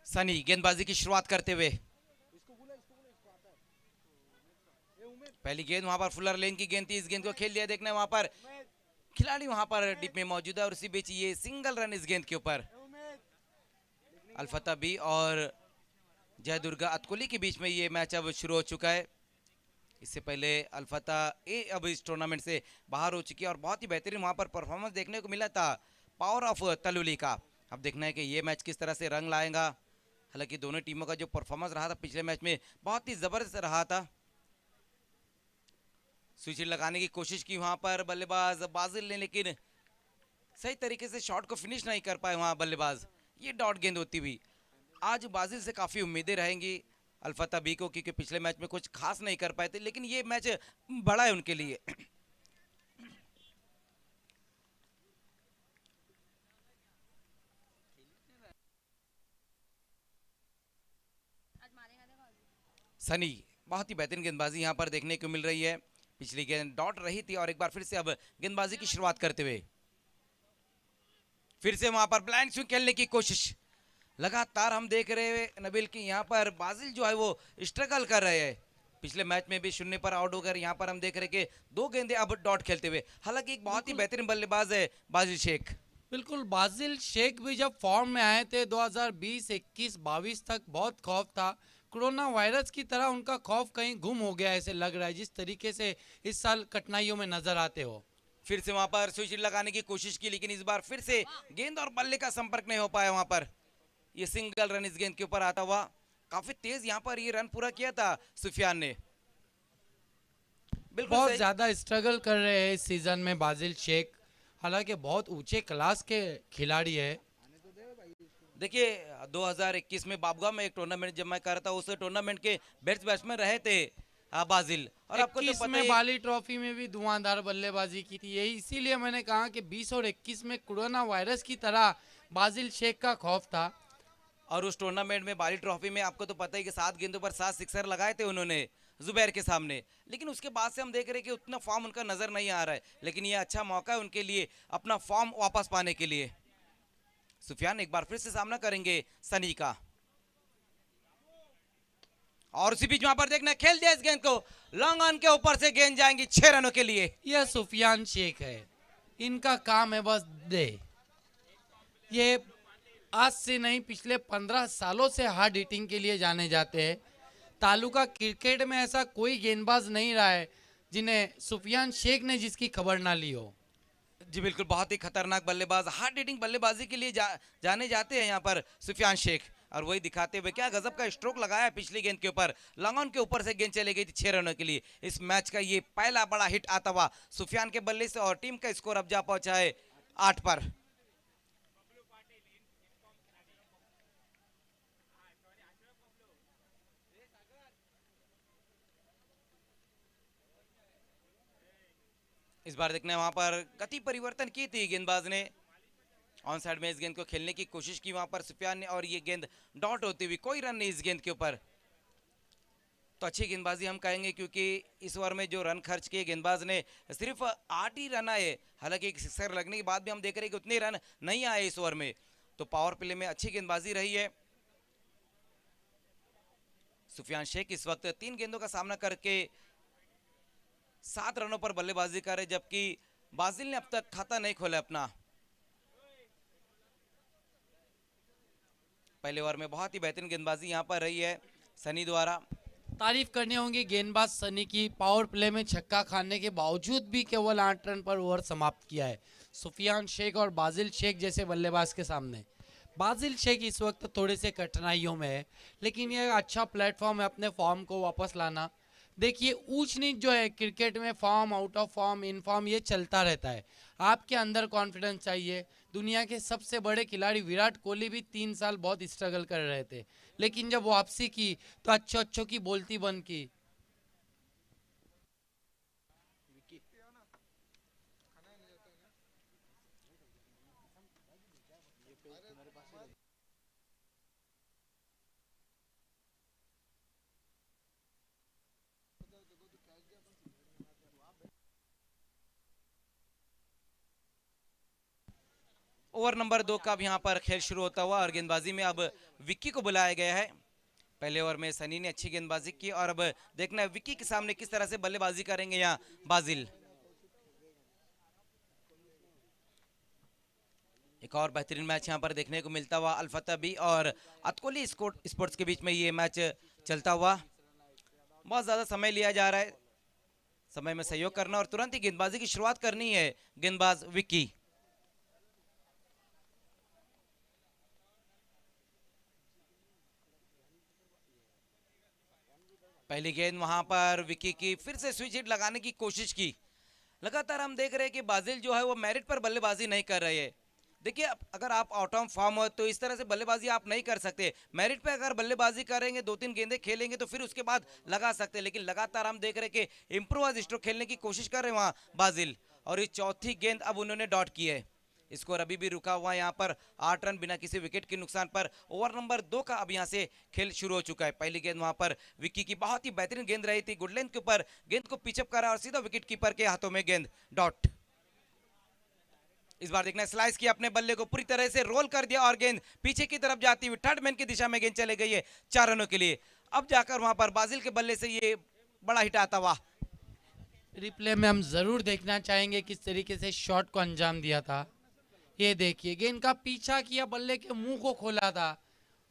सनी गेंदबाजी की शुरुआत करते हुए, पहली गेंद वहां पर फुलर लेन की गेंद थी, इस गेंद को खेल लिया। देखना वहां पर खिलाड़ी वहां पर डिप में मौजूद है और उसी बीच ये सिंगल रन इस गेंद के ऊपर। अल्फता बी और जय दुर्गा अतकोली के बीच में ये मैच अब शुरू हो चुका है। इससे पहले अल्फता ए अब इस टूर्नामेंट से बाहर हो चुकी है और बहुत ही बेहतरीन वहां पर परफॉर्मेंस देखने को मिला था पावर ऑफ तलुली का। अब देखना है कि ये मैच किस तरह से रंग लाएगा। हालांकि दोनों टीमों का जो परफॉर्मेंस रहा था पिछले मैच में बहुत ही जबरदस्त रहा था। स्विच लगाने की कोशिश की वहां पर बल्लेबाज बाजिल ने, लेकिन सही तरीके से शॉट को फिनिश नहीं कर पाए वहां बल्लेबाज। ये डॉट गेंद होती हुई आज बाजिल से काफी उम्मीदें रहेंगी अल्फता बी को, क्योंकि पिछले मैच में कुछ खास नहीं कर पाए थे, लेकिन ये मैच बड़ा है उनके लिए। सनी बहुत ही बेहतरीन गेंदबाजी यहां पर देखने को मिल रही है। पिछली गेंद डॉट रही थी और एक बार फिर से अब गेंदबाजी की शुरुआत करते हुए फिर से वहां पर ब्लाइंड स्विंग खेलने की कोशिश। लगातार हम देख रहे हैं नबील की यहाँ पर बाजिल जो है वो स्ट्रगल कर रहे हैं। पिछले मैच में भी शून्य पर आउट होकर यहाँ पर हम देख रहे हैं कि दो गेंदे अब डॉट खेलते हुए। हालांकि एक बहुत ही बिल्कुल बेहतरीन बल्लेबाज है बाजिल शेख। बिल्कुल बाजिल शेख भी जब फॉर्म में आए थे 2020, 21, 22 तक बहुत खौफ था। कोरोना वायरस की तरह उनका खौफ कहीं गुम हो गया ऐसे लग रहा है, जिस तरीके से इस साल कठिनाइयों में नजर आते हो। फिर से वहां पर स्विच लगाने की कोशिश की, लेकिन इस बार फिर से गेंद और बल्ले का संपर्क नहीं हो पाया वहां पर। ये सिंगल रन इस गेंद के ऊपर आता हुआ। काफी तेज यहाँ पर ये रन पूरा किया था सुफियान ने। बिल्कुल बहुत सही। ज़्यादा स्ट्रगल कर रहे हैं इस सीज़न में बाजिल शेख, हालांकि बहुत ऊंचे क्लास के खिलाड़ी है। देखिए 2021 में बाबुआ में एक टूर्नामेंट जब मैं कर रहा था, उस टूर्नामेंट के बेस्ट बैट्समैन रहे थे बाजिल। और आपको तो 21 पता में ही बाली ट्रॉफी में भी धुआंधार बल्लेबाजी की थी, यही इसीलिए मैंने कहा कि 20 और 21 में कोरोना वायरस की तरह बाजिल शेख का खौफ था। और उस टूर्नामेंट में बाली ट्रॉफी में आपको तो पता ही कि 7 गेंदों पर 7 सिक्सर लगाए थे उन्होंने जुबैर के सामने। लेकिन उसके बाद से हम देख रहे हैं कि उतना फॉर्म उनका नजर नहीं आ रहा है, लेकिन ये अच्छा मौका है उनके लिए अपना फॉर्म वापस पाने के लिए। सुफियान एक बार फिर से सामना करेंगे सनी का, और उसी बीच वहां पर देखना खेल दिया इस गेंद को, लॉन्ग ऑन के ऊपर से गेंद जाएंगी 6 रनों के लिए। यह सुफियान शेख है, इनका काम है बस दे। ये आज से नहीं, पिछले 15 सालों से हार्ड हिटिंग के लिए जाने जाते हैं। तालुका क्रिकेट में ऐसा कोई गेंदबाज नहीं रहा है जिन्हें सुफियान शेख ने जिसकी खबर ना ली हो। जी बिल्कुल, बहुत ही खतरनाक बल्लेबाज, हार्ड हिटिंग बल्लेबाजी के लिए जाने जाते हैं यहाँ पर सुफियान शेख। और वही दिखाते हुए क्या गजब का स्ट्रोक लगाया पिछली गेंद के ऊपर, लॉन्ग ऑन के ऊपर से गेंद चली गई थी 6 रनों के लिए। इस मैच का ये पहला बड़ा हिट आता हुआ सुफियान के बल्ले से, और टीम का स्कोर अब जा पहुंचा है 8 पर। इस बार देखना वहां पर गति परिवर्तन की थी गेंदबाज ने, ऑन साइड में इस गेंद को खेलने की कोशिश की वहां पर सुफियान ने, और ये गेंद डॉट होती हुई, कोई रन नहीं इस गेंद के ऊपर। तो अच्छी गेंदबाजी हम कहेंगे, क्योंकि इस ओवर में जो रन खर्च किए गेंदबाज ने सिर्फ 8 ही रन आए। हालांकि एक सिक्सर लगने के बाद भी हम देख रहे हैं कि उतने रन नहीं आए इस ओवर में। तो पावर प्ले में अच्छी गेंदबाजी रही है। सुफियान शेख इस वक्त 3 गेंदों का सामना करके 7 रनों पर बल्लेबाजी कर रहे, जबकि बाजिल ने अब तक खाता नहीं खोला अपना। पहले ओवर में बहुत ही बेहतरीन गेंदबाजी यहां पर रही है सनी द्वारा। तारीफ करनी होंगी गेंदबाज सनी की, पावर प्ले में छक्का खाने के बावजूद भी केवल 8 रन पर ओवर समाप्त किया है सुफियान शेख और बाजिल शेख जैसे बल्लेबाज के सामने। बाजिल शेख इस वक्त थोड़े से कठिनाइयों में है, लेकिन यह अच्छा प्लेटफॉर्म है अपने फॉर्म को वापस लाना। देखिए ऊंच नीच जो है क्रिकेट में, form, out of form, in form, ये चलता रहता है। आपके अंदर कॉन्फिडेंस चाहिए। दुनिया के सबसे बड़े खिलाड़ी विराट कोहली भी 3 साल बहुत स्ट्रगल कर रहे थे, लेकिन जब वापसी की तो अच्छों अच्छों की बोलती बन की। ओवर नंबर 2 का अब यहाँ पर खेल शुरू होता हुआ और गेंदबाजी में अब विक्की को बुलाया गया है। पहले ओवर में सनी ने अच्छी गेंदबाजी की और अब देखना है विक्की के सामने किस तरह से बल्लेबाजी करेंगे यहाँ बाजिल। एक और बेहतरीन मैच यहाँ पर देखने को मिलता हुआ अल्फता बी और अतकोली स्पोर्ट्स के बीच में ये मैच चलता हुआ। बहुत ज्यादा समय लिया जा रहा है, समय में सहयोग करना और तुरंत ही गेंदबाजी की शुरुआत करनी है गेंदबाज विक्की। पहली गेंद वहां पर विक्की की, फिर से स्विच हिट लगाने की कोशिश की। लगातार हम देख रहे हैं कि बाजिल जो है वो मेरिट पर बल्लेबाजी नहीं कर रही है। देखिए अगर आप आउट ऑफ फॉर्म हो तो इस तरह से बल्लेबाजी आप नहीं कर सकते। मेरिट पे अगर बल्लेबाजी करेंगे, 2-3 गेंदें खेलेंगे तो फिर उसके बाद लगा सकते हैं, लेकिन लगातार हम देख रहे हैं कि इम्प्रोवाइज स्ट्रोक खेलने की कोशिश कर रहे हैं वहां बाजिल। और ये चौथी गेंद अब उन्होंने डॉट की है। स्कोर अभी भी रुका हुआ है यहाँ पर 8 रन बिना किसी विकेट के नुकसान पर। ओवर नंबर 2 का अब यहाँ से खेल शुरू हो चुका है। पहली गेंद वहां पर विक्की की बहुत ही बेहतरीन गेंद रही थी, गुड लेंथ के ऊपर गेंद को पिचअप करा और सीधा विकेट कीपर के हाथों में गेंद डॉट। इस बार देखना स्लाइस किया अपने बल्ले को, पूरी तरह से रोल कर दिया और गेंद पीछे की तरफ जाती हुई थर्ड मैन की दिशा में गेंद चले गई है 4 रनों के लिए। अब जाकर वहां पर बाजिल के बल्ले से ये बड़ा हिट आता हुआ। रिप्ले में हम जरूर देखना चाहेंगे किस तरीके से शॉट को अंजाम दिया था। ये देखिए गेंद का पीछा किया, बल्ले के मुंह को खोला था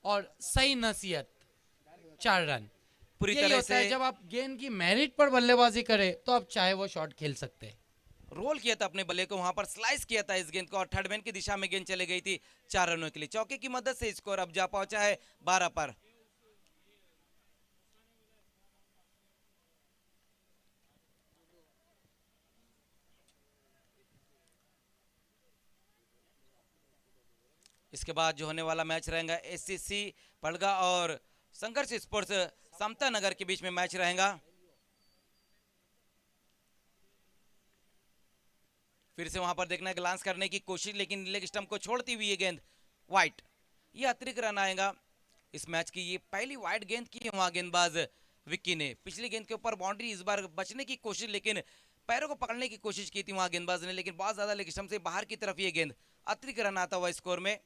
और सही नसीहत, 4 रन। पूरी यही तरह होता है से जब आप गेंद की मेरिट पर बल्लेबाजी करें तो आप चाहे वो शॉट खेल सकते हैं। रोल किया था अपने बल्ले को, वहां पर स्लाइस किया था इस गेंद को और थर्ड मैन की दिशा में गेंद चले गई थी 4 रनों के लिए। चौके की मदद से स्कोर अब जा पहुंचा है 12 पर। इसके बाद जो होने वाला मैच रहेगा एससीसी पड़गा और संघर्ष स्पोर्ट्स समता नगर के बीच में मैच रहेगा। फिर से वहां पर देखना है ग्लांस करने की कोशिश, लेकिन लेग स्टंप को छोड़ती हुई ये गेंद वाइट। ये अतिरिक्त रन आएगा। इस मैच की ये पहली वाइट गेंद की है वहां गेंदबाज विक्की ने। पिछली गेंद के ऊपर बाउंड्री, इस बार बचने की कोशिश, लेकिन पैरों को पकड़ने की कोशिश की थी वहां गेंदबाज ने, लेकिन बहुत ज्यादा लेग स्टंप से बाहर की तरफ ये गेंद। अतिरिक्त रन आता हुआ स्कोर में।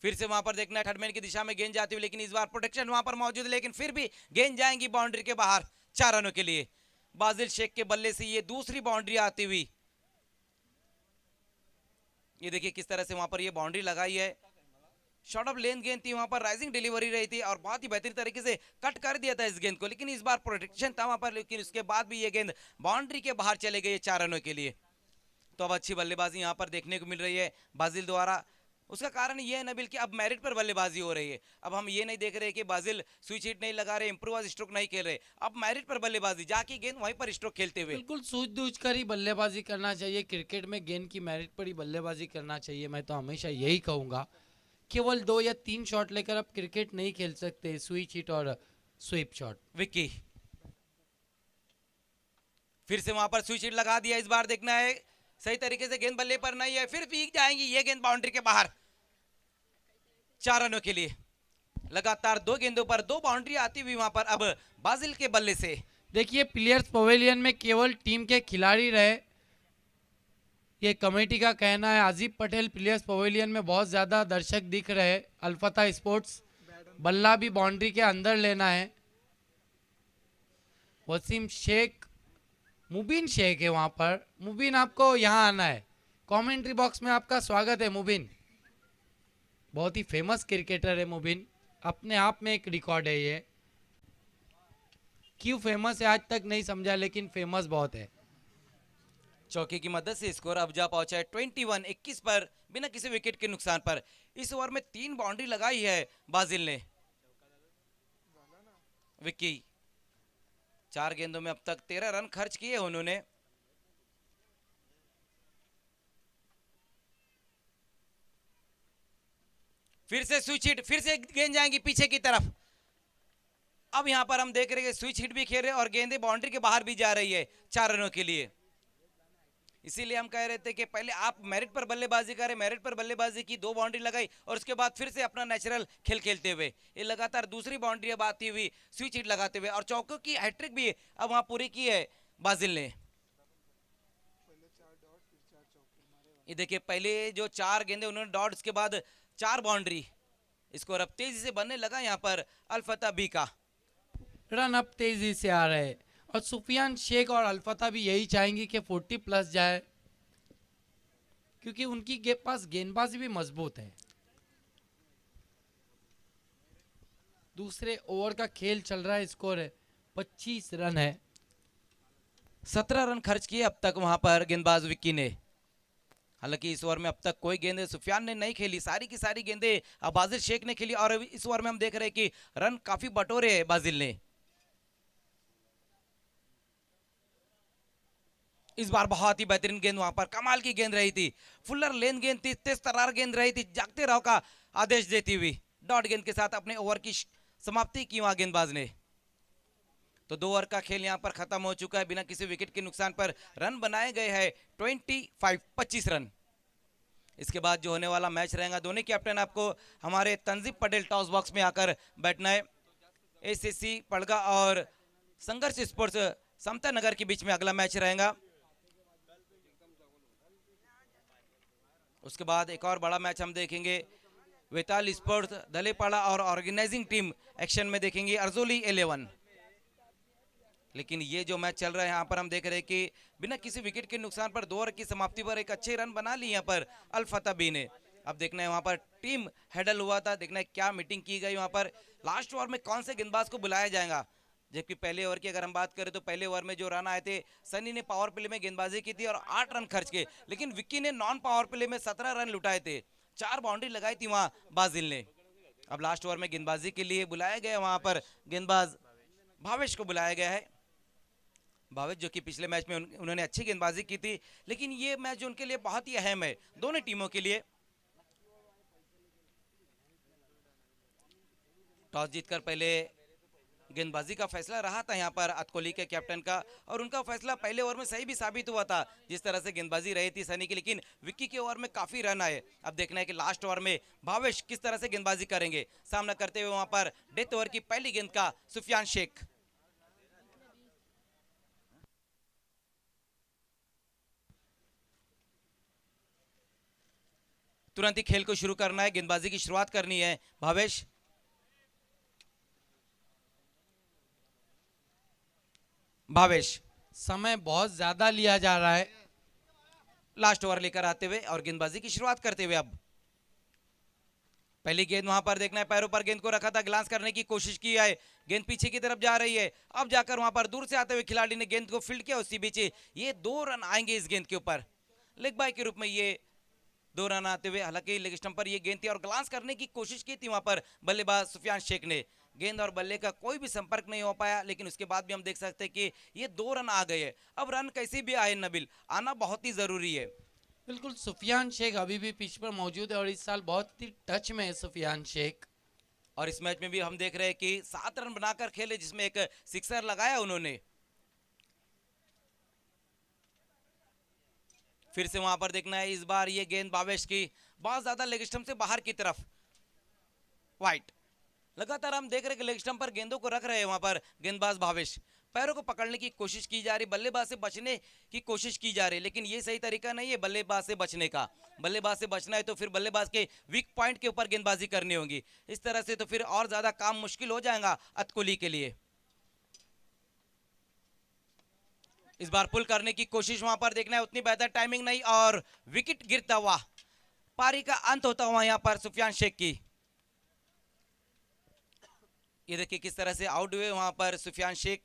फिर से वहां पर देखना है थर्ड मैन की दिशा में गेंद जाती हुई, लेकिन इस बार प्रोटेक्शन वहां पर मौजूद है, लेकिन फिर भी गेंद जाएंगी बाउंड्री के बाहर 4 रनों के लिए। बाजिल शेख के बल्ले से ये दूसरी बाउंड्री आती हुई। ये देखिए किस तरह से वहां पर ये बाउंड्री लगाई है। शॉर्ट ऑफ लेंथ गेंद थी, वहां पर राइजिंग डिलीवरी रही थी और बहुत ही बेहतरीन तरीके से कट कर दिया था इस गेंद को, लेकिन इस बार प्रोटेक्शन था वहां पर, लेकिन उसके बाद भी ये गेंद बाउंड्री के बाहर चले गई 4 रनों के लिए। तो अब अच्छी बल्लेबाजी यहाँ पर देखने को मिल रही है बाजिल द्वारा। उसका कारण ये है नबील कि अब मेरिट पर बल्लेबाजी हो रही है। अब हम ये नहीं देख रहे कि बाजिल स्विच हिट नहीं लगा रहे, इंप्रूवाइज स्ट्रोक नहीं खेल रहे, अब मेरिट पर बल्लेबाजी, जाके गेंद वहीं पर स्ट्रोक खेलते हुए। बिल्कुल सूझबूझ कर ही बल्लेबाजी करना चाहिए। क्रिकेट में गेंद की मेरिट पर ही बल्लेबाजी करना चाहिए। मैं तो हमेशा यही कहूंगा, केवल 2 या 3 शॉट लेकर आप क्रिकेट नहीं खेल सकते, स्विच हिट और स्वीप शॉट। विक्की फिर से वहां पर स्विच हिट लगा दिया। इस बार देखना है सही तरीके से गेंद बल्ले पर नहीं है, फिर पीक जाएंगी ये गेंद बाउंड्री के बाहर 4 रनों के लिए। लगातार 2 गेंदों पर 2 बाउंड्री आती हुई वहां पर अब बाजिल के बल्ले से। देखिए प्लेयर्स पवेलियन में केवल टीम के खिलाड़ी रहे, ये कमेटी का कहना है। आजिब पटेल प्लेयर्स पवेलियन में बहुत ज्यादा दर्शक दिख रहे। अल्फता स्पोर्ट्स बल्ला भी बाउंड्री के अंदर लेना है। वसीम शेख, मुबीन शेख है वहां पर। मुबीन आपको यहाँ आना है, कमेंट्री बॉक्स में आपका स्वागत है मुबीन। बहुत ही फेमस क्रिकेटर है मुबीन, अपने आप में एक रिकॉर्ड है ये। क्यों फेमस है आज तक नहीं समझा, लेकिन फेमस बहुत है। चौके की मदद से स्कोर अब जा पहुंचा है 21 पर बिना किसी विकेट के नुकसान पर। इस ओवर में 3 बाउंड्री लगाई है बाजिल ने। विक्की 4 गेंदों में अब तक 13 रन खर्च किए उन्होंने। फिर से स्विच हिट, फिर से गेंद जाएंगी पीछे की तरफ। अब यहां पर हम देख रहे हैं स्विच हिट भी खेल रहे और गेंदें बाउंड्री के बाहर भी जा रही है 4 रनों के लिए। इसीलिए हम कह रहे थे कि पहले आप मेरिट पर बल्लेबाजी करें, मेरिट पर बल्लेबाजी की, 2 बाउंड्री लगाई और उसके बाद फिर से अपना नेचुरल खेल खेलते हुए ये लगातार दूसरी बाउंड्री अब आती हुई स्विच हिट लगाते हुए और चौकों की हैट्रिक भी अब वहां पूरी की है बाजिल ने। ये देखिए पहले जो 4 गेंदे उन्होंने डॉट, उसके बाद 4 बाउंड्री, स्कोर अब तेजी से बनने लगा यहाँ पर अल्फता बी का। रन अब तेजी से आ रहे हैं और सुफियान शेख और अल्फता भी यही चाहेंगे कि 40 प्लस जाए, क्योंकि उनकी पास गेंदबाजी भी मजबूत है। दूसरे ओवर का खेल चल रहा है, स्कोर है 25 रन है। 17 रन खर्च किए अब तक वहां पर गेंदबाज विक्की ने। हालांकि इस ओवर में अब तक कोई गेंदे सुफियान ने नहीं खेली, सारी की सारी गेंदे बाजिल शेख ने खेली और इस ओवर में हम देख रहे हैं कि रन काफी बटोरे हैं बाजिल ने। इस बार बहुत ही बेहतरीन गेंद, वहां पर कमाल की गेंद रही थी, फुलर लेन गेंद थी, तेज तर्रार गेंद रही थी, जागते रहो का आदेश देती हुई डॉट गेंद के साथ अपने ओवर की समाप्ति की वहां गेंदबाज ने। तो 2 ओवर का खेल यहां पर खत्म हो चुका है, बिना किसी विकेट के नुकसान पर रन बनाए गए हैं 25 रन। इसके बाद जो होने वाला मैच रहेगा, दोनों कैप्टन आपको हमारे तंजीब पटेल टॉस बॉक्स में आकर बैठना है। एसीसी पड़गा और संघर्ष स्पोर्ट्स समता नगर के बीच में अगला मैच रहेगा। उसके बाद एक और बड़ा मैच हम देखेंगे, वेताल स्पोर्ट्स दलेपाड़ा और ऑर्गेनाइजिंग टीम एक्शन में देखेंगे अर्जोली 11। लेकिन ये जो मैच चल रहा है यहाँ पर हम देख रहे हैं कि बिना किसी विकेट के नुकसान पर 2 ओवर की समाप्ति पर एक अच्छे रन बना लिए यहाँ पर अल्फता बी ने। अब देखना है वहां पर टीम हेडल हुआ था, देखना है क्या मीटिंग की गई वहां पर, लास्ट ओवर में कौन से गेंदबाज को बुलाया जाएगा। जबकि पहले ओवर की अगर हम बात करें तो पहले ओवर में जो रन आए थे, सनी ने पावर प्ले में गेंदबाजी की थी और 8 रन खर्च किए, लेकिन विक्की ने नॉन पावर प्ले में 17 रन लुटाए थे, 4 बाउंड्री लगाई थी वहां बाजिल ने। अब लास्ट ओवर में गेंदबाजी के लिए बुलाया गया, वहां पर गेंदबाज भावेश को बुलाया गया है। भावेश जो कि पिछले मैच में उन्होंने अच्छी गेंदबाजी की थी, लेकिन ये मैच जो उनके लिए बहुत ही अहम है दोनों टीमों के लिए। टॉस जीतकर पहले गेंदबाजी का फैसला रहा था यहाँ पर अतकोली के कैप्टन का, और उनका फैसला पहले ओवर में सही भी साबित हुआ था जिस तरह से गेंदबाजी रही थी सनी की, लेकिन विक्की के ओवर में काफी रन आए। अब देखना है कि लास्ट ओवर में भावेश किस तरह से गेंदबाजी करेंगे, सामना करते हुए वहां पर डेथ ओवर की पहली गेंद का सुफियान शेख। तुरंत ही खेल को शुरू करना है, गेंदबाजी की शुरुआत करनी है भावेश। भावेश समय बहुत ज्यादा लिया जा रहा है, लास्ट ओवर लेकर आते हुए और गेंदबाजी की शुरुआत करते हुए। अब पहली गेंद वहां पर देखना है, पैरों पर गेंद को रखा था, ग्लांस करने की कोशिश की है, गेंद पीछे की तरफ जा रही है। अब जाकर वहां पर दूर से आते हुए खिलाड़ी ने गेंद को फील्ड किया, उसी बीच ये 2 रन आएंगे इस गेंद के ऊपर, लेग बाय के रूप में ये 2 रन आते हुए। हालांकि लेग स्टंप पर ये गेंद थी और ग्लांस करने की कोशिश की थी वहां पर बल्लेबाज सुफियान शेख ने, गेंद और बल्ले का कोई भी संपर्क नहीं हो पाया, लेकिन उसके बाद भी हम देख सकते हैं कि ये 2 रन आ गए। अब रन कैसे भी आए नबिल, आना बहुत ही जरूरी है। बिल्कुल। सुफियान शेख अभी भी पिच पर मौजूद है और इस साल बहुत ही टच में है सुफियान शेख। और इस मैच में भी हम देख रहे हैं कि 7 रन बनाकर खेले, जिसमें एक सिक्सर लगाया उन्होंने। फिर से वहां पर देखना है, इस बार ये गेंद भावेश की बहुत ज्यादा लेग स्टंप से बाहर की तरफ, वाइट। लगातार हम देख रहे हैं कि लेग स्टंप पर गेंदों को रख रहे हैं वहां पर गेंदबाज भावेश, पैरों को पकड़ने की कोशिश की जा रही, बल्लेबाज से बचने की कोशिश की जा रही, लेकिन ये सही तरीका नहीं है बल्लेबाज से बचने का। बल्लेबाज से बचना है तो फिर बल्लेबाज के वीक पॉइंट के ऊपर गेंदबाजी करनी होगी, इस तरह से तो फिर और ज्यादा काम मुश्किल हो जाएगा अतकुली के लिए। इस बार पुल करने की कोशिश वहां पर देखना है, उतनी बेहतर टाइमिंग नहीं और विकेट गिरता हुआ, पारी का अंत होता हुआ यहां पर सुफियान शेख की। ये देखिए किस तरह से आउट हुए वहां पर सुफियान शेख,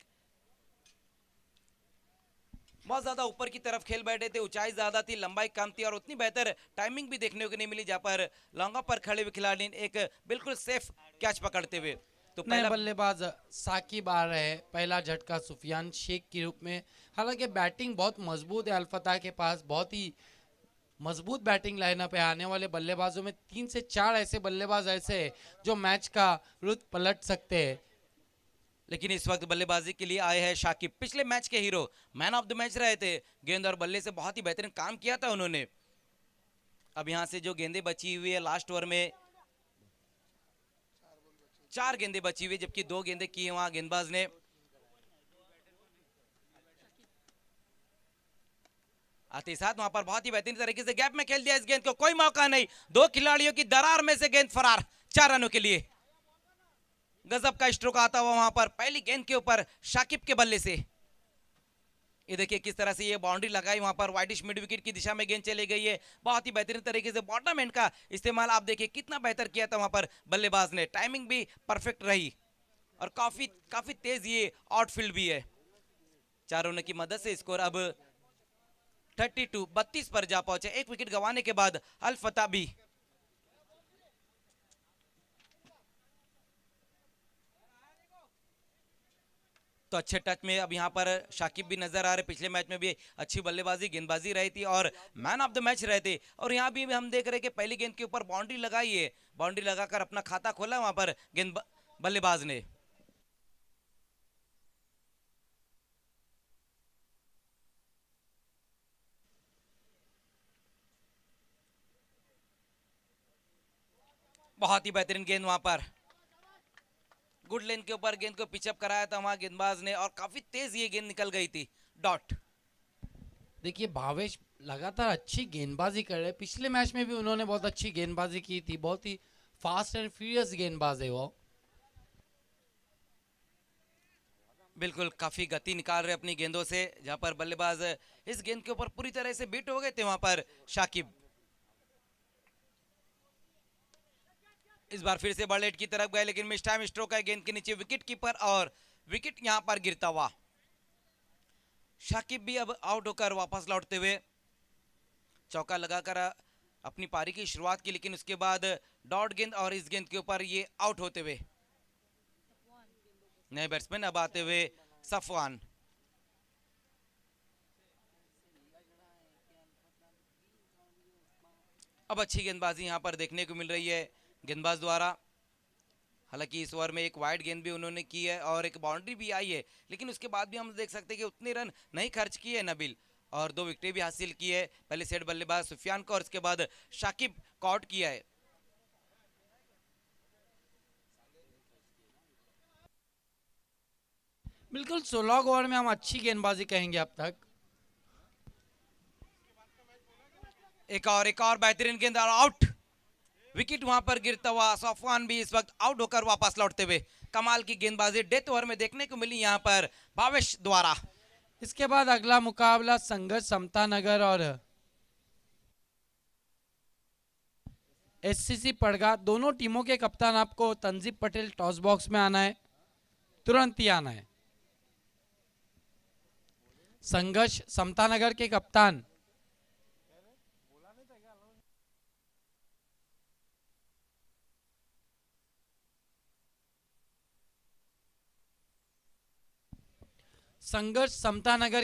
बहुत ज्यादा ऊपर की तरफ खेल बैठे थे, ऊंचाई ज्यादा थी, लंबाई कम थी और उतनी बेहतर टाइमिंग भी देखने को नहीं मिली, जहां पर लॉन्गा पर खड़े हुए खिलाड़ी ने एक बिल्कुल सेफ कैच पकड़ते हुए। तो पहला बल्लेबाज साकिब आ रहे हैं, पहला झटका सुफियान शेख के रूप में। हालांकि बैटिंग बहुत मजबूत है अल्फता के पास, बहुत ही मजबूत बैटिंग लाइनअप है। आने वाले बल्लेबाजों में 3 से 4 ऐसे बल्लेबाज ऐसे हैं जो मैच का रुख पलट सकते हैं। लेकिन इस वक्त बल्लेबाजी के लिए आए हैं शाकिब, पिछले मैच के hero, man of the match रहे थे। गेंद और बल्ले से बहुत ही बेहतरीन काम किया था उन्होंने। अब यहां से जो गेंदें बची हुई है लास्ट ओवर में, 4 गेंदें बची हुई, जबकि 2 गेंदें की है वहां गेंदबाज ने। आते ही साथ वहां पर बहुत ही बेहतरीन तरीके से गैप में खेल दिया इस गेंद को, कोई मौका नहीं, 2 खिलाड़ियों की दरार में से गेंद फरार, 4 रनों के लिए। गजब का स्ट्रोक आता हुआ वहां पर पहली गेंद के ऊपर शाकिब के बल्ले से। ये देखिए किस तरह से ये बाउंड्री लगाई, वहां पर वाइडिश मिड विकेट की दिशा में गेंद चली गई है। बहुत ही बेहतरीन तरीके से बॉटम एंड का इस्तेमाल आप देखिए कितना बेहतर किया था वहां पर बल्लेबाज ने, टाइमिंग भी परफेक्ट रही और काफी काफी तेज ये आउटफील्ड भी है। 4 रनों की मदद से स्कोर अब 32 पर जा पहुंचे, 1 विकेट गंवाने के बाद अल फतह भी। तो अच्छे टच में अब यहाँ पर शाकिब भी नजर आ रहे, पिछले मैच में भी अच्छी बल्लेबाजी गेंदबाजी रही थी और मैन ऑफ द मैच रहे थे। और यहाँ भी हम देख रहे हैं कि पहली गेंद के ऊपर बाउंड्री लगाई है, बाउंड्री लगाकर अपना खाता खोला वहां पर बल्लेबाज ने। बहुत ही बेहतरीन गेंद वहां पर, गुड लेंथ के ऊपर गेंद को पिचअप कराया था वहां गेंदबाज ने और काफी तेज ये गेंद निकल गई थी, डॉट। देखिए भावेश लगातार अच्छी गेंदबाजी कर रहे हैं, पिछले मैच में भी उन्होंने बहुत अच्छी गेंदबाजी की थी, बहुत ही फास्ट एंड फ्यूरियस गेंदबाज है वो। बिल्कुल काफी गति निकाल रहे अपनी गेंदों से, जहां पर बल्लेबाज इस गेंद के ऊपर पूरी तरह से बीट हो गए थे वहां पर शाकिब। इस बार फिर से बॉल की तरफ गए, लेकिन मिस टाइम स्ट्रोक है गेंद के नीचे, विकेट कीपर और विकेट यहां पर गिरता हुआ। शाकिब भी अब आउट होकर वापस लौटते हुए, चौका लगाकर अपनी पारी की शुरुआत की, लेकिन उसके बाद डॉट गेंद और इस गेंद के ऊपर ये आउट होते हुए। नए बैट्समैन अब आते हुए सफवान। अब अच्छी गेंदबाजी यहां पर देखने को मिल रही है गेंदबाज द्वारा। हालांकि इस ओवर में एक वाइड गेंद भी उन्होंने की है और एक बाउंड्री भी आई है, लेकिन उसके बाद भी हम देख सकते हैं कि उतने रन नहीं खर्च किए नबील और 2 विकेटें भी हासिल की है। पहले सेट बल्लेबाज सुफियान को और उसके बाद शाकिब को आउट किया है। बिल्कुल 16 ओवर में हम अच्छी गेंदबाजी कहेंगे अब तक। एक और बेहतरीन गेंद और आउट, विकेट वहां पर गिरता हुआ। सफवान भी इस वक्त आउट होकर वापस लौटते हुए। कमाल की गेंदबाजी डेथ ओवर में देखने को मिली यहां पर भावेश द्वारा। इसके बाद अगला मुकाबला संघर्ष समता नगर और एससीसी पड़गा। दोनों टीमों के कप्तान आपको तंजीब पटेल टॉस बॉक्स में आना है, तुरंत ही आना है। संघर्ष समता नगर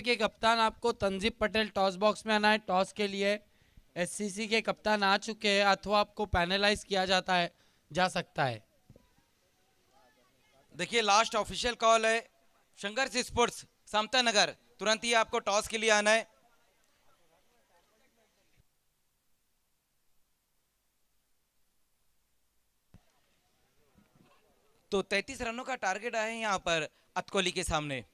के कप्तान आपको तंजीब पटेल टॉस बॉक्स में आना है। टॉस के लिए एससीसी के कप्तान आ चुके हैं, अथवा आपको पैनलाइज किया जा सकता है। देखिए लास्ट ऑफिशियल कॉल है संघर्ष स्पोर्ट्स समता नगर, तुरंत ही आपको टॉस के लिए आना है। तो 33 रनों का टारगेट है यहां पर अतकोली के सामने।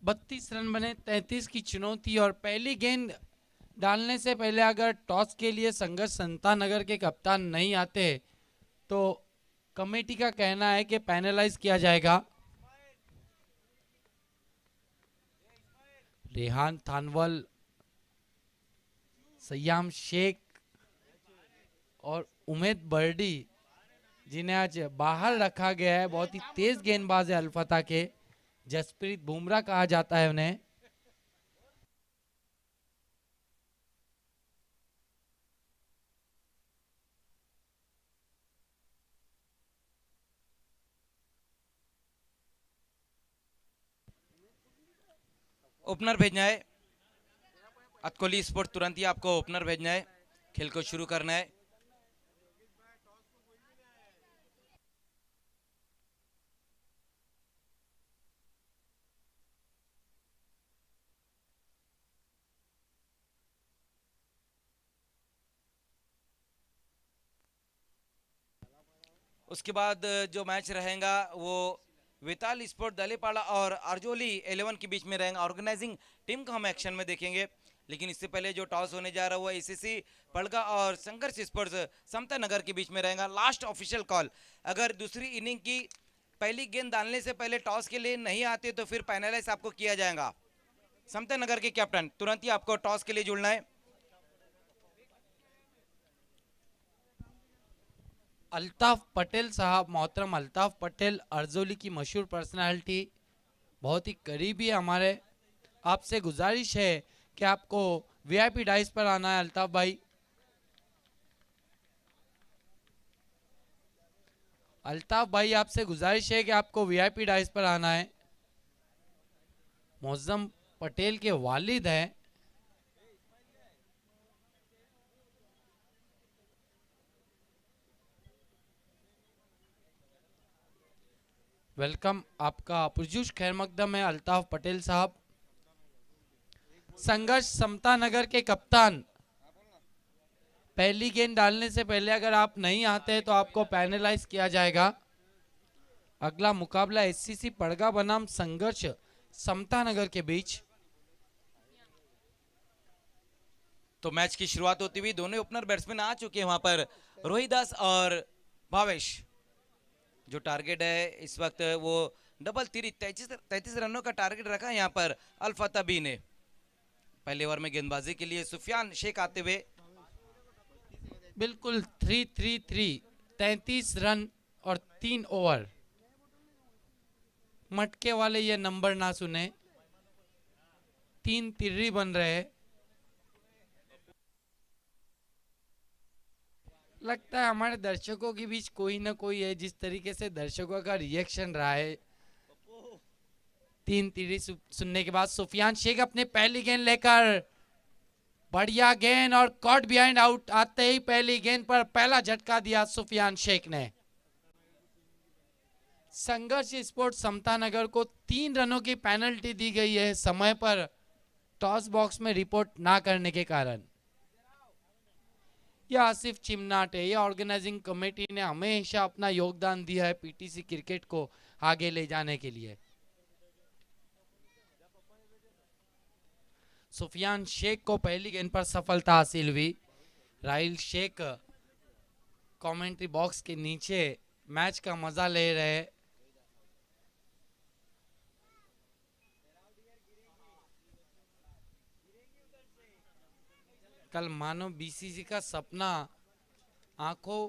32 रन बने, 33 की चुनौती और पहली गेंद डालने से पहले अगर टॉस के लिए संघर्ष समता नगर के कप्तान नहीं आते तो कमेटी का कहना है कि पैनलाइज किया जाएगा। रेहान थानवल, सयाम शेख और उमेद बर्डी, जिन्हें आज बाहर रखा गया है, बहुत ही तेज गेंदबाज है अल्फता के, जसप्रीत बुमराह कहा जाता है उन्हें। ओपनर भेजना है अतकोली स्पोर्ट, तुरंत ही आपको ओपनर भेजना है। खेल को शुरू करना है। उसके बाद जो मैच रहेगा वो विताल स्पोर्ट दलेपाड़ा और अर्जोली 11 के बीच में रहेगा। ऑर्गेनाइजिंग टीम को हम एक्शन में देखेंगे, लेकिन इससे पहले जो टॉस होने जा रहा है वो एसीसी पड़गा और संघर्ष स्पोर्ट्स समता नगर के बीच में रहेगा। लास्ट ऑफिशियल कॉल, अगर दूसरी इनिंग की पहली गेंद डालने से पहले टॉस के लिए नहीं आते तो फिर पैनलाइज आपको किया जाएगा। समता नगर के कैप्टन तुरंत ही आपको टॉस के लिए जुड़ना है। अल्ताफ पटेल साहब, मोहतरम अल्ताफ पटेल, अर्जोली की मशहूर पर्सनालिटी, बहुत ही करीबी है हमारे। आपसे गुजारिश है कि आपको वीआईपी डाइस पर आना है अल्ताफ भाई। अल्ताफ भाई आपसे गुजारिश है कि आपको वीआईपी डाइस पर आना है। मौजम पटेल के वालिद हैं। वेलकम, आपका पुरजोश खैर मकदम है अल्ताफ पटेल साहब। संघर्ष समता नगर के कप्तान, पहली गेंद डालने से पहले अगर आप नहीं आते तो आपको पैनलाइज किया जाएगा। अगला मुकाबला एससीसी पड़गा बनाम संघर्ष समता नगर के बीच। तो मैच की शुरुआत होती हुई दोनों ओपनर बैट्समैन आ चुके हैं वहां पर, रोहिदास और भावेश। जो टारगेट है इस वक्त वो डबल 33 रनों का टारगेट रखा है यहाँ पर अल्फता बी ने। पहले ओवर में गेंदबाजी के लिए सुफियान शेख आते हुए। बिल्कुल 3-3-3, 33 रन और 3 ओवर। मटके वाले ये नंबर ना सुने, 3 तिर्री बन रहे हैं। लगता है हमारे दर्शकों के बीच कोई ना कोई है, जिस तरीके से दर्शकों का रिएक्शन रहा है 3 तिर्री सुनने के बाद। सुफियान शेख अपने पहली गेंद लेकर, बढ़िया गेंद और कॉट बिहाइंड आउट आते ही पहली गेंद पर पहला झटका दिया सुफियान शेख ने। संघर्ष स्पोर्ट्स समता नगर को 3 रनों की पेनल्टी दी गई है समय पर टॉस बॉक्स में रिपोर्ट ना करने के कारण। यह आसिफ चिमनाट है। यह ऑर्गेनाइजिंग कमेटी ने हमेशा अपना योगदान दिया है पीटीसी क्रिकेट को आगे ले जाने के लिए। सुफियान शेख को पहली गेंद पर सफलता हासिल हुई। राहिल शेख कमेंट्री बॉक्स के नीचे मैच का मजा ले रहे। कल मानो बीसीसी का सपना आंखों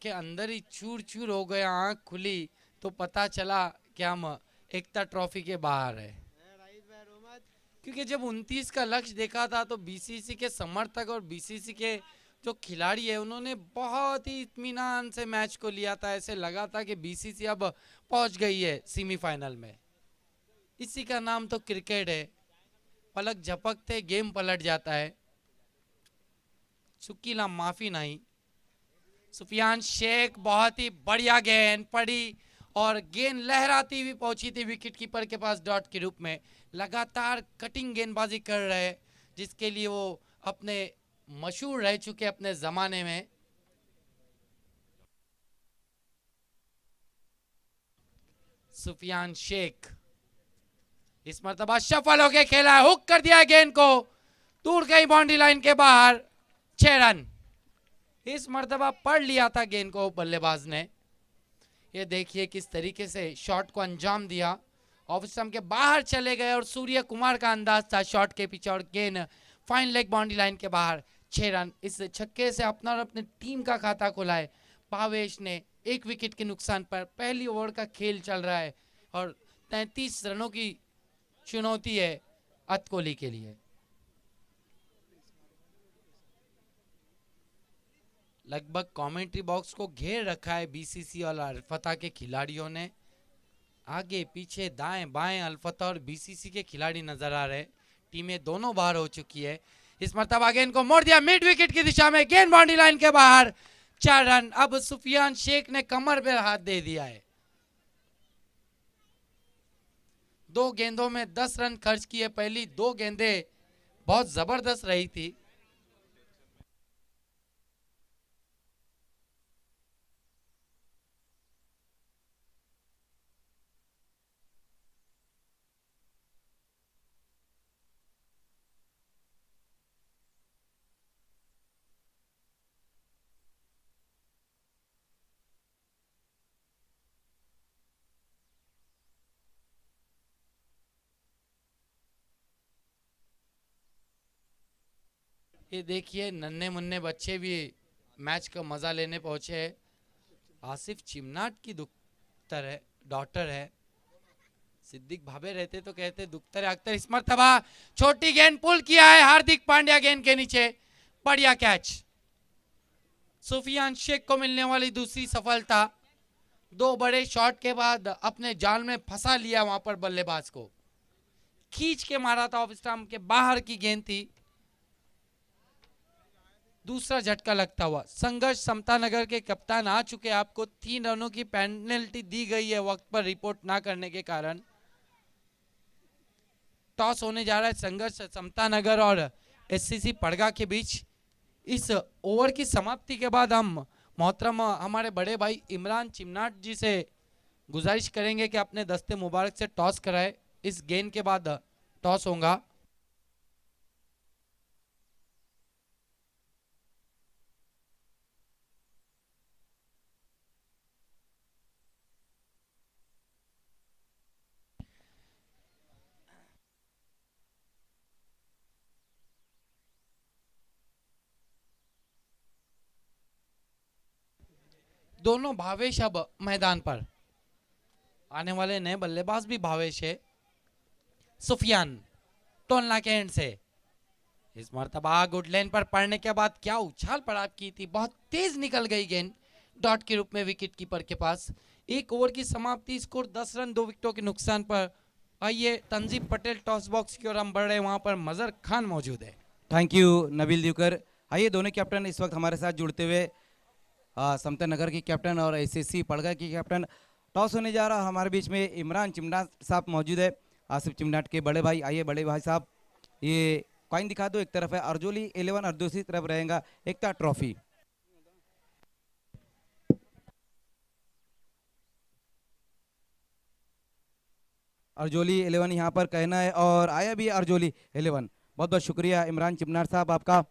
के अंदर ही चूर चूर हो गया। आंख खुली तो पता चला कि हम एकता ट्रॉफी के बाहर है। क्योंकि जब 29 का लक्ष्य देखा था तो बीसीसी के समर्थक और बीसीसी के जो खिलाड़ी है उन्होंने बहुत ही इत्मीनान से मैच को लिया था। ऐसे लगा था कि बीसीसी अब पहुंच गई है सेमीफाइनल में। इसी का नाम तो क्रिकेट है। पलक झपकते गेम पलट जाता है। चुकीला माफी नहीं। सुफियान शेख बहुत ही बढ़िया गेंद पड़ी और गेंद लहराती हुई पहुंची थी विकेट कीपर के पास डॉट के रूप में। लगातार कटिंग गेंदबाजी कर रहे, जिसके लिए वो अपने मशहूर रह चुके अपने जमाने में। सुफियान शेख इस मर्तबा सफल होके खेला है, हुक कर दिया गेंद को, दूर गई बाउंड्री लाइन के बाहर, 6 रन। इस मर्तबा पढ़ लिया था गेंद को बल्लेबाज ने। ये देखिए किस तरीके से शॉट को अंजाम दिया। ऑफ स्टंप के बाहर चले गए और सूर्य कुमार का अंदाज था शॉट के पीछे और गेंद फाइन लेग बाउंड्री लाइन के बाहर, 6 रन। इस छक्के से अपना और अपने टीम का खाता खुला है भावेश ने। 1 विकेट के नुकसान पर पहली ओवर का खेल चल रहा है और 33 रनों की चुनौती है अत कोहली के लिए। लगभग कमेंट्री बॉक्स को घेर रखा है बीसीसी और अल्फता के खिलाड़ियों ने। आगे पीछे दाएं बाएं अल्फता और बीसीसी के खिलाड़ी नजर आ रहे। टीमें दोनों बाहर हो चुकी है। इस मरतबा गेंद को मोड़ दिया मिड विकेट की दिशा में, गेंद बाउंड्री लाइन के बाहर, 4 रन। अब सुफियान शेख ने कमर पे हाथ दे दिया है। 2 गेंदों में 10 रन खर्च किए। पहली 2 गेंदें बहुत जबरदस्त रही थी। ये देखिए नन्हे मुन्ने बच्चे भी मैच का मजा लेने पहुंचे हैं। आसिफ चिमनाट की डॉटर है। सिद्दीक भाभे रहते तो कहते दुख्तर अख्तर। इस मरतबा छोटी गेंद पुल किया है हार्दिक पांड्या गेंद के नीचे, बढ़िया कैच। सुफियान शेख को मिलने वाली दूसरी सफलता। 2 बड़े शॉट के बाद अपने जाल में फंसा लिया वहां पर बल्लेबाज को, खींच के मारा था, ऑफ स्टंप के बाहर की गेंद थी। दूसरा झटका लगता हुआ। संघर्ष समता नगर के कप्तान आ चुके, आपको 3 रनों की पेनल्टी दी गई है वक्त पर रिपोर्ट ना करने के कारण। टॉस होने जा रहा है संघर्ष समता नगर और एससीसी पड़गा के बीच। इस ओवर की समाप्ति के बाद हम मोहतरम हमारे बड़े भाई इमरान चिमनाट जी से गुजारिश करेंगे कि अपने दस्ते मुबारक से टॉस कराए। इस गेंद के बाद टॉस होगा। दोनों भावेश अब मैदान पर। आने वाले नए बल्लेबाज भी भावेश है। सुफियान टोलना के एंड से इस मरतबा गुड लेन पर पड़ने के बाद क्या उछाल पड़ाव की थी, बहुत तेज निकल गई गेंद डॉट के रूप में विकेट कीपर के पास। 1 ओवर की समाप्ति, स्कोर 10 रन 2 विकेटों के नुकसान पर। आइए तंजीब पटेल टॉस बॉक्स की ओर हम बढ़ रहे हैं, वहां पर मजर खान मौजूद है। Thank you Nabeel Divkar. आइए दोनों कैप्टन इस वक्त हमारे साथ जुड़ते हुए, समता नगर की कैप्टन और एसएससी पड़गा की कैप्टन। टॉस होने जा रहा हमारे बीच में इमरान चिमनाट साहब मौजूद है, आसिफ चिमनाट के बड़े भाई। आइए बड़े भाई साहब, ये कॉइन दिखा दो। एक तरफ है अर्जोली 11 और दूसरी तरफ रहेगा एकता ट्रॉफी। अर्जोली 11 यहाँ पर कहना है और आया भी अर्जोली 11। बहुत बहुत शुक्रिया इमरान चिमनाट साहब आपका।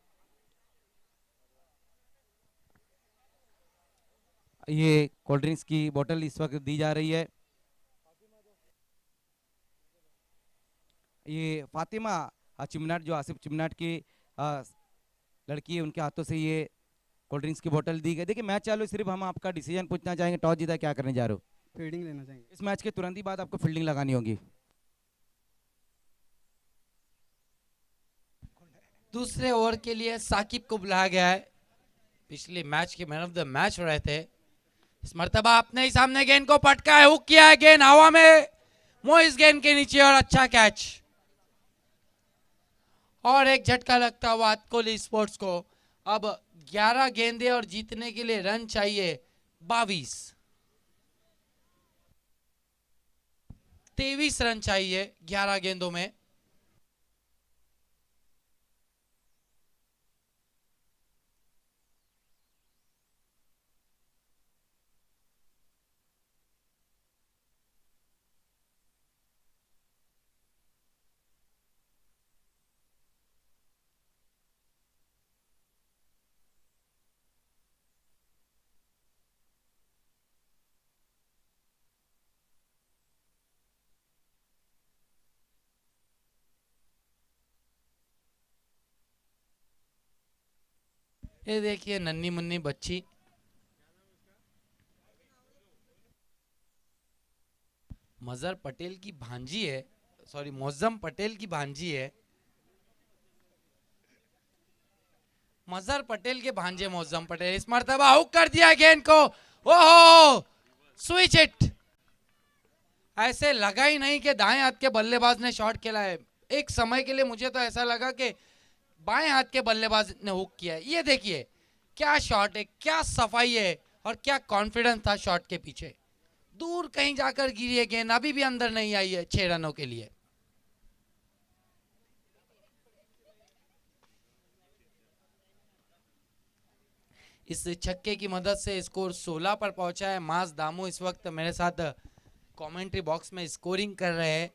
ये कोल्ड ड्रिंक्स की बोतल इस वक्त दी जा रही है। ये फातिमा चिमनाट जो आसिफ चिमनाट की लड़की है, उनके हाथों से ये कोल्ड ड्रिंक्स की बोतल दी गई। देखिए मैच चालू, सिर्फ हम आपका डिसीजन पूछना चाहेंगे, टॉस जीता क्या करने जा रहे हो? फील्डिंग लेना चाहेंगे। इस मैच के तुरंत ही बाद आपको फील्डिंग लगानी होगी। दूसरे ओवर के लिए साकिब को बुलाया गया है, पिछले मैच के मैन ऑफ द मैच रहे थे। इस मरतबा अपने ही सामने गेंद को पटका है, हुक किया है, गेंद हवा में, मोइस गेंद के नीचे और अच्छा कैच। और एक झटका लगता हुआ कोहली स्पोर्ट्स को। अब 11 गेंदे और जीतने के लिए रन चाहिए 22। 23 रन चाहिए 11 गेंदों में। ये देखिए नन्ही मुन्नी बच्ची, मजर पटेल की भांजी है, सॉरी मौजम पटेल की भांजी है। मजर पटेल के भांजे मौजम पटेल। इस मरतबा हुक कर दिया गेंद को, ओहो स्विच इट। ऐसे लगा ही नहीं कि दाएं हाथ के बल्लेबाज ने शॉट खेला है। एक समय के लिए मुझे तो ऐसा लगा कि बाएं हाथ के बल्लेबाज ने हुक किया है। ये देखिए क्या शॉट है, क्या सफाई है और क्या कॉन्फिडेंस था शॉट के पीछे। दूर कहीं जाकर गिरी है गेंद, अभी भी अंदर नहीं आई है 6 रनों के लिए। इस छक्के की मदद से स्कोर 16 पर पहुंचा है। मास दामू इस वक्त मेरे साथ कमेंट्री बॉक्स में स्कोरिंग कर रहे हैं।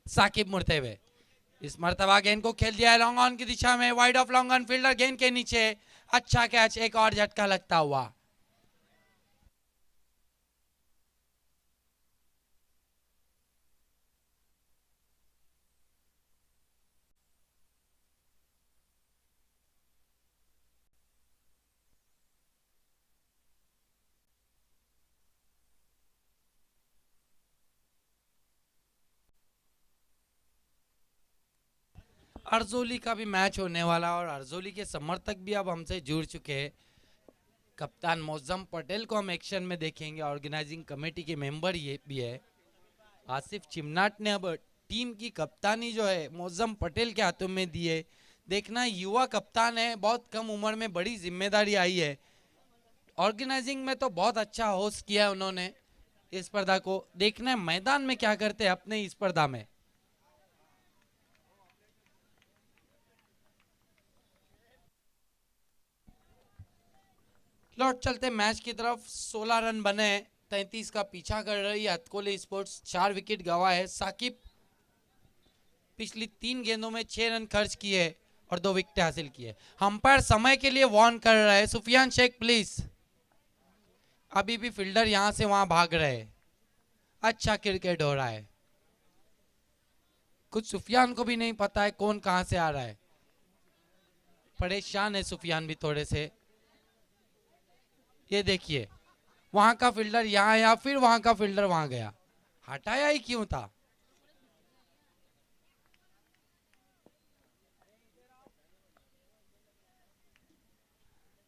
साकिब मुड़ते हुए इस मर्तबा गेंद को खेल दिया है लॉन्ग ऑन की दिशा में, wide of long on, fielder गेंद के नीचे। अच्छा कैच, एक और झटका लगता हुआ। अर्जोली का भी मैच होने वाला और अर्जोली के समर्थक भी अब हमसे जुड़ चुके हैं। कप्तान मौजम पटेल को हम एक्शन में देखेंगे, ऑर्गेनाइजिंग कमेटी के मेंबर ये भी है। आसिफ चिमनाट ने अब टीम की कप्तानी जो है मौजम पटेल के हाथों में दी है। देखना युवा कप्तान है, बहुत कम उम्र में बड़ी जिम्मेदारी आई है। ऑर्गेनाइजिंग में तो बहुत अच्छा होस्ट किया है उन्होंने इस स्पर्धा को। देखना है मैदान में क्या करते हैं अपने इस स्पर्धा में। लौट चलते मैच की तरफ। 16 रन बने, 33 का पीछा कर रही है अतकोली स्पोर्ट्स। 4 विकेट गवा है। साकिब पिछली 3 गेंदों में 6 रन खर्च किए और 2 विकेट हासिल किए। अंपायर समय के लिए वार्न कर रहा है, सुफियान शेख प्लीज। अभी भी फील्डर यहां से वहां भाग रहे हैं। अच्छा क्रिकेट हो रहा है। कुछ सुफियान को भी नहीं पता है कौन कहां से आ रहा है। परेशान है सुफियान भी थोड़े से। ये देखिए वहां का फील्डर यहाँ आया, फिर वहां का फील्डर वहां गया। हटाया ही क्यों था।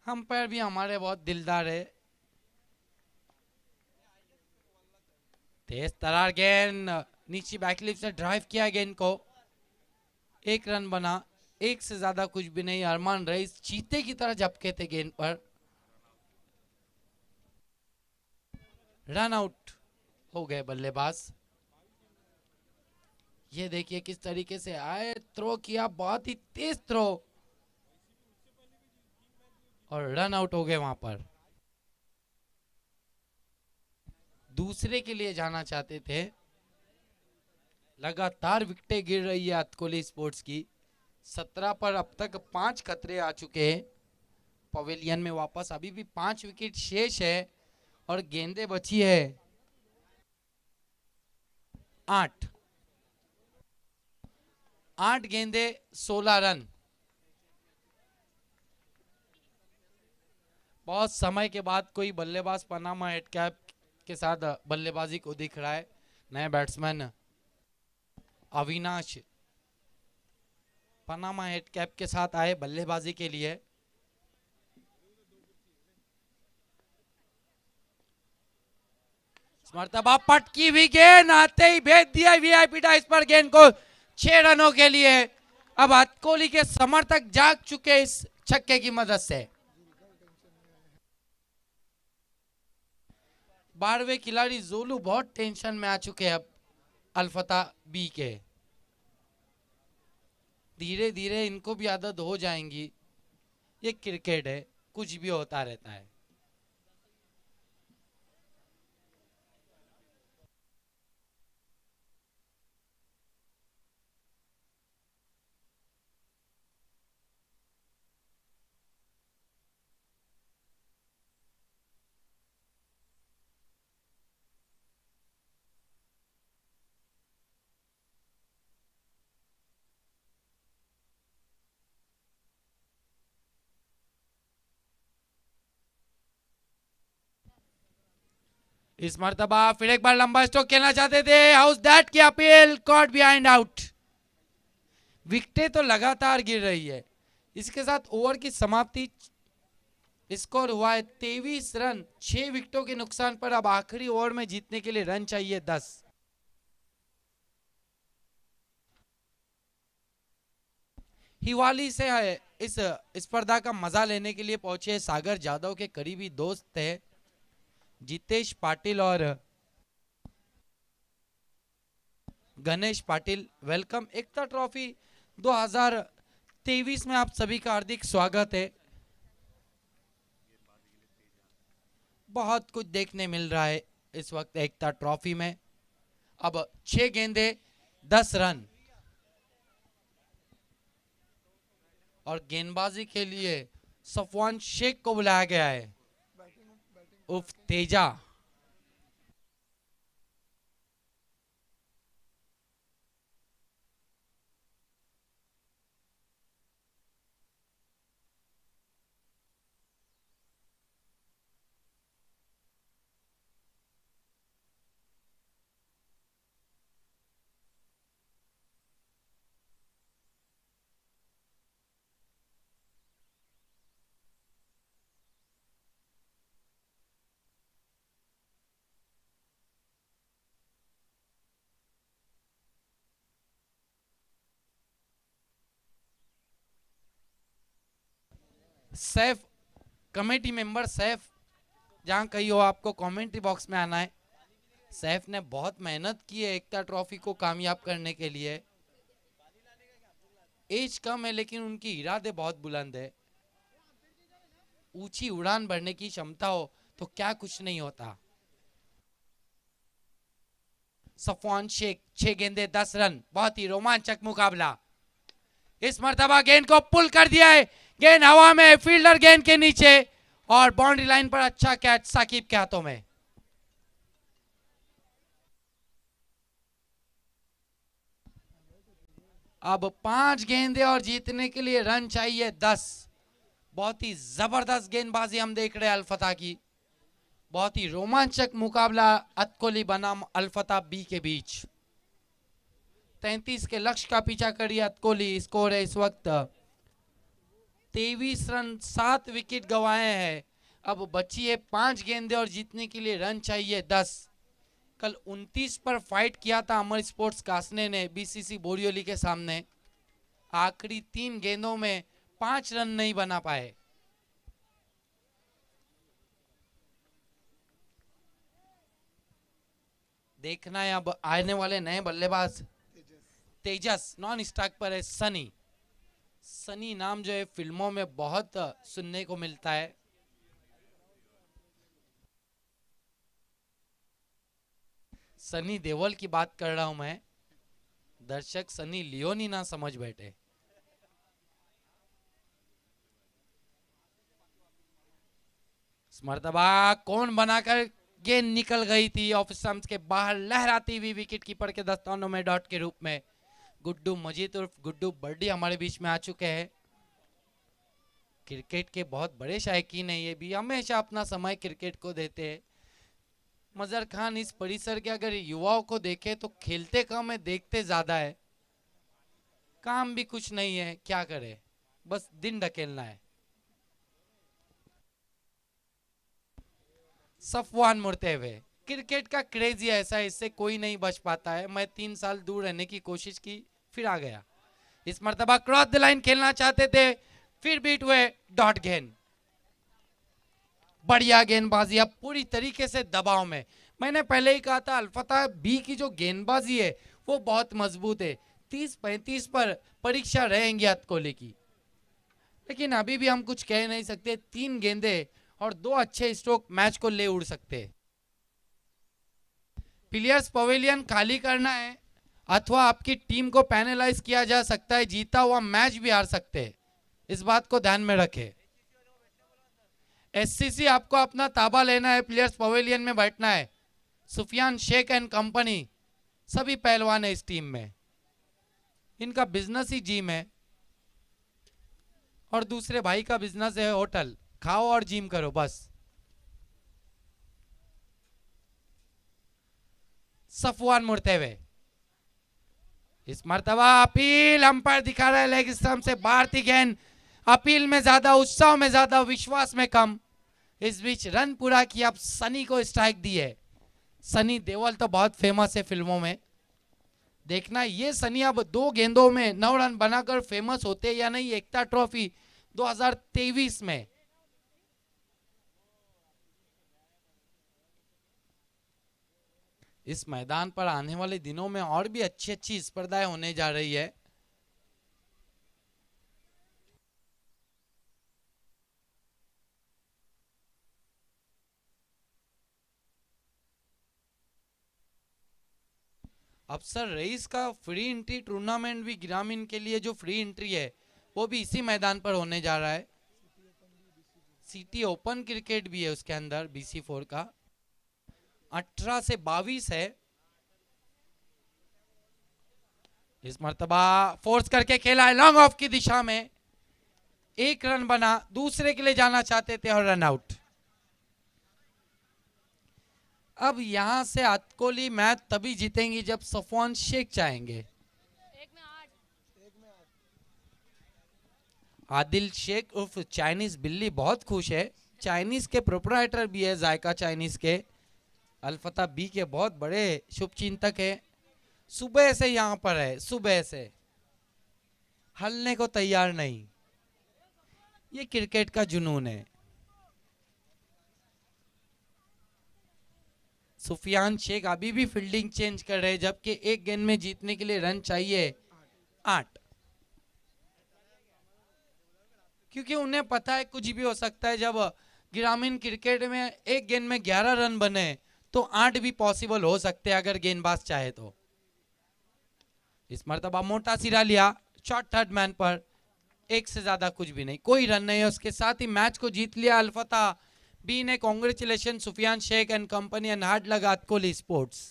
अंपायर भी हमारे बहुत दिलदार है। तेज तरार गेंद, नीचे बैकलिप से ड्राइव किया गेंद को। 1 रन बना, एक से ज्यादा कुछ भी नहीं। अरमान रईस चीते की तरह झपके थे गेंद पर। रन आउट हो गए बल्लेबाज। ये देखिए किस तरीके से आए, थ्रो किया, बहुत ही तेज थ्रो और रन आउट हो गए वहां पर। दूसरे के लिए जाना चाहते थे। लगातार विकेटें गिर रही है अतकोली स्पोर्ट्स की। 17 पर अब तक 5 खतरे आ चुके हैं। पवेलियन में वापस अभी भी 5 विकेट शेष है और गेंदें बची है 8। 8 गेंदे 16 रन। बहुत समय के बाद कोई बल्लेबाज पनामा हेडकैप के साथ बल्लेबाजी को दिख रहा है। नए बैट्समैन अविनाश पनामा हेडकैप के साथ आए बल्लेबाजी के लिए। मर्तबा पटकी हुई गेंद आते ही भेज दिया वीआईपी डाइस पर गेंद को 6 रनों के लिए। अब अतकोली के समर्थक जाग चुके इस छक्के की मदद से। 12वें खिलाड़ी जोलू बहुत टेंशन में आ चुके हैं अब अल्फता बी के। धीरे धीरे इनको भी आदत हो जाएंगी। ये क्रिकेट है, कुछ भी होता रहता है। इस मर्तबा फिर एक बार लंबा स्ट्रोक खेलना चाहते थे। हाउस दैट की अपील, कॉट बिहाइंड आउट। विकेटें तो लगातार गिर रही है। इसके साथ ओवर की समाप्ति स्कोर हुआ है 23 रन 6 विकेटों के नुकसान पर। अब आखिरी ओवर में जीतने के लिए रन चाहिए 10। हिवाली से इस स्पर्धा का मजा लेने के लिए पहुंचे सागर जादव के करीबी दोस्त थे जितेश पाटिल और गणेश पाटिल। वेलकम एकता ट्रॉफी 2023 में आप सभी का हार्दिक स्वागत है। बहुत कुछ देखने मिल रहा है इस वक्त एकता ट्रॉफी में। अब 6 गेंदे 10 रन और गेंदबाजी के लिए सफवान शेख को बुलाया गया है उफ तेजा। सैफ कमेटी मेंबर सैफ, जहां कहीं हो आपको कमेंट्री बॉक्स में आना है। सैफ ने बहुत मेहनत की है एकता ट्रॉफी को कामयाब करने के लिए। एज कम है लेकिन उनकी इरादे बहुत बुलंद है। ऊंची उड़ान भरने की क्षमता हो तो क्या कुछ नहीं होता। सफवान शेख 6 गेंदे 10 रन, बहुत ही रोमांचक मुकाबला। इस मर्तबा गेंद को पुल कर दिया है, गेंद हवा में, फील्डर गेंद के नीचे और बाउंड्री लाइन पर अच्छा कैच साकिब के हाथों में। अब 5 गेंदे और जीतने के लिए रन चाहिए 10। बहुत ही जबरदस्त गेंदबाजी हम देख रहे हैं अल्फता की। बहुत ही रोमांचक मुकाबला अतकोली बनाम अल्फता बी के बीच। 33 के लक्ष्य का पीछा करिए अतकोली। स्कोर है इस वक्त 23 रन, 7 विकेट गंवाए हैं। अब बची है 5 गेंदे और जीतने के लिए रन चाहिए 10। कल 29 पर फाइट किया था अमर स्पोर्ट्स कासने ने बीसीसी बोरियोली के सामने। आखिरी 3 गेंदों में 5 रन नहीं बना पाए। देखना है अब आने वाले नए बल्लेबाज। तेजस नॉन स्ट्राइक पर है सनी। सनी नाम जो है फिल्मों में बहुत सुनने को मिलता है। सनी देओल की बात कर रहा हूं मैं, दर्शक सनी लियोन ही ना समझ बैठे। मर्तबा कौन बनाकर गेंद निकल गई थी ऑफ स्टंप्स के बाहर, लहराती हुई विकेट कीपर के दस्तानों में डॉट के रूप में। गुड्डू मजीद उर्फ गुड्डू बर्डी हमारे बीच में आ चुके हैं। क्रिकेट के बहुत बड़े शायकीन है, ये भी हमेशा अपना समय क्रिकेट को देते हैं। मजहर खान, इस परिसर के अगर युवाओं को देखे तो खेलते कम है, देखते ज्यादा है। काम भी कुछ नहीं है, क्या करे, बस दिन ढकेलना है। सफवान मुड़ते हुए, क्रिकेट का क्रेज ही ऐसा है, इससे कोई नहीं बच पाता है। मैं 3 साल दूर रहने की कोशिश की, फिर आ गया। इस मर्तबा क्रॉस द लाइन खेलना चाहते थे, फिर बीट हुए डॉट गेंद। बढ़िया गेंदबाजी, अब पूरी तरीके से दबाव में। मैंने पहले ही कहा था अल्फता बी की जो गेंदबाजी है वो बहुत मजबूत है। 30-35 पर परीक्षा रहेंगी अतकोली की, लेकिन अभी भी हम कुछ कह नहीं सकते। 3 गेंदे और 2 अच्छे स्ट्रोक मैच को ले उड़ सकते। प्लेयर्स पवेलियन खाली करना है अथवा आपकी टीम को पैनलाइज किया जा सकता है, जीता हुआ मैच भी हार सकते हैं, इस बात को ध्यान में रखें। एससीसी आपको अपना ताबा लेना है, प्लेयर्स पवेलियन में बैठना है। सुफियान शेख एंड कंपनी सभी पहलवान है इस टीम में, इनका बिजनेस ही जिम है और दूसरे भाई का बिजनेस है होटल। खाओ और जिम करो बस। सफवान मुड़ते हुए, इस मर्तबा अपील, अंपायर दिखा रहा है लेग स्टंप से बाहर थी गेंद। अपील में ज्यादा, उत्साह में ज्यादा, विश्वास में कम। इस बीच रन पूरा किया, अब सनी को स्ट्राइक दी है। सनी देओल तो बहुत फेमस है फिल्मों में, देखना ये सनी अब 2 गेंदों में 9 रन बनाकर फेमस होते या नहीं एकता ट्रॉफी 2023 में। इस मैदान पर आने वाले दिनों में और भी अच्छी अच्छी स्पर्धाएं होने जा रही है। अफसर रईस का फ्री एंट्री टूर्नामेंट भी ग्रामीण के लिए जो फ्री एंट्री है वो भी इसी मैदान पर होने जा रहा है। सिटी ओपन क्रिकेट भी है उसके अंदर, BC4 का 18 से 22 है। इस मर्तबा फोर्स करके खेला है लॉन्ग ऑफ की दिशा में, 1 रन बना, दूसरे के लिए जाना चाहते थे और रन आउट। अब यहां से अतकोली मैच तभी जीतेंगी जब सफवान शेख चाहेंगे। आदिल शेख उर्फ चाइनीज बिल्ली बहुत खुश है। चाइनीज के प्रोप्राइटर भी है, जायका चाइनीज के अल्फता बी के बहुत बड़े शुभचिंतक है। सुबह से यहां पर है, सुबह से हलने को तैयार नहीं। ये क्रिकेट का जुनून है। सुफियान शेख अभी भी फील्डिंग चेंज कर रहे हैं, जबकि 1 गेंद में जीतने के लिए रन चाहिए 8, क्योंकि उन्हें पता है कुछ भी हो सकता है। जब ग्रामीण क्रिकेट में 1 गेंद में 11 रन बने तो 8 भी पॉसिबल हो सकते हैं अगर गेंदबाज चाहे तो। इस मर्तबा मोटा सिरा लिया शॉट थर्ड मैन पर, 1 से ज्यादा कुछ भी नहीं, कोई रन नहीं है। उसके साथ ही मैच को जीत लिया अल्फता बी ने। Congratulation Sufiyan Shaikh and company and hard luck अतकोली स्पोर्ट्स।